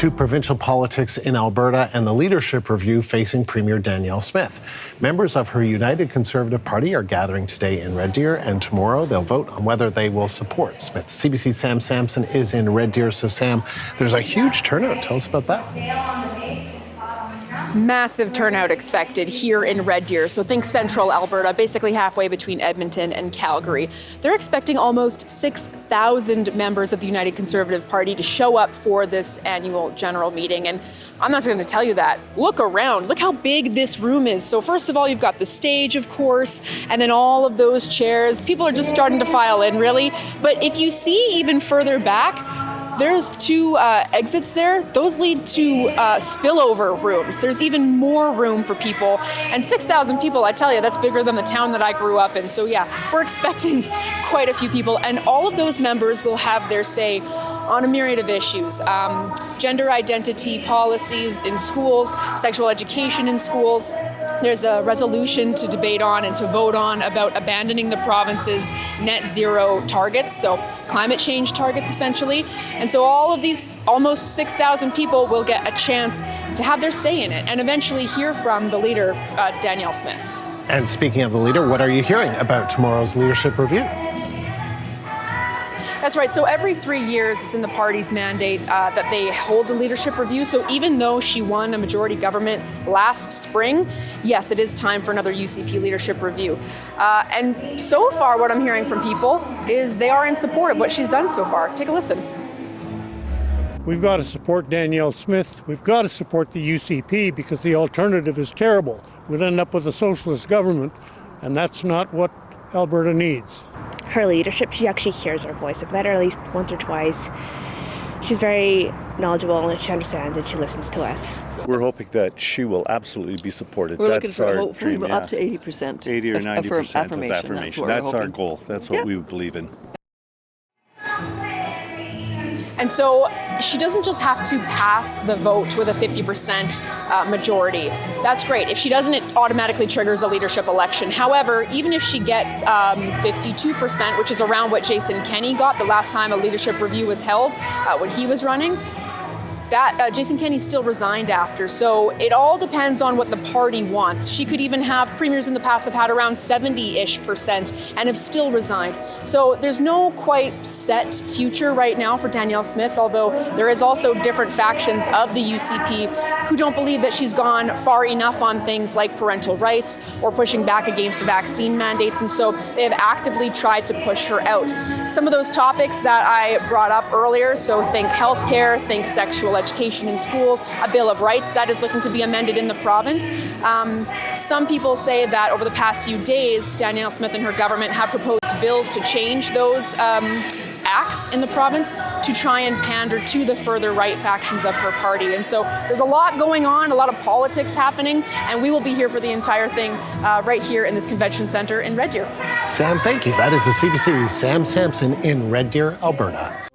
to provincial politics in Alberta and the leadership review facing Premier Danielle Smith. Members of her United Conservative Party are gathering today in Red Deer, and tomorrow they'll vote on whether they will support Smith. CBC's Sam Sampson is in Red Deer. So, Sam, there's a huge turnout. Tell us about that. Massive turnout expected here in Red Deer. So think central Alberta, basically halfway between Edmonton and Calgary. They're expecting almost 6,000 members of the United Conservative Party to show up for this annual general meeting. And I'm not going to tell you that. Look around. Look how big this room is. So first of all, you've got the stage, of course, and then all of those chairs. People are just starting to file in, really. But if you see even further back, there's two exits there. Those lead to spillover rooms. There's even more room for people. And 6,000 people, I tell you, that's bigger than the town that I grew up in. So yeah, we're expecting quite a few people. And all of those members will have their say on a myriad of issues. Gender identity policies in schools, sexual education in schools. There's a resolution to debate on and to vote on about abandoning the province's net zero targets, so climate change targets essentially. And so all of these almost 6,000 people will get a chance to have their say in it and eventually hear from the leader, Danielle Smith. And speaking of the leader, what are you hearing about tomorrow's leadership review? That's right. So every 3 years, it's in the party's mandate that they hold a leadership review. So even though she won a majority government last spring, yes, it is time for another UCP leadership review. And so far, what I'm hearing from people is they are in support of what she's done so far. Take a listen. We've got to support Danielle Smith. We've got to support the UCP because the alternative is terrible. We'll end up with a socialist government, and that's not what Alberta needs. Her leadership, she actually hears our voice. I've met her at least once or twice. She's very knowledgeable and she understands and she listens to us. We're hoping that she will absolutely be supported. We're That's looking for our dream. up to 80%. 80 or 90% affirmation. That's our goal. That's what we would believe in. And so she doesn't just have to pass the vote with a 50% majority. That's great. If she doesn't, it automatically triggers a leadership election. However, even if she gets 52%, which is around what Jason Kenney got the last time a leadership review was held when he was running, that Jason Kenney still resigned after. So it all depends on what the party wants. She could even have, premiers in the past have had around 70-ish% and have still resigned. So there's no quite set future right now for Danielle Smith, although there is also different factions of the UCP who don't believe that she's gone far enough on things like parental rights or pushing back against vaccine mandates. And so they have actively tried to push her out. Some of those topics that I brought up earlier, so think healthcare, think sexual education in schools, a Bill of Rights that is looking to be amended in the province. Some people say that over the past few days, Danielle Smith and her government have proposed bills to change those acts in the province to try and pander to the further right factions of her party. And so there's a lot going on, a lot of politics happening, and we will be here for the entire thing right here in this convention centre in Red Deer. Sam, thank you. That is the CBC's Sam Sampson in Red Deer, Alberta.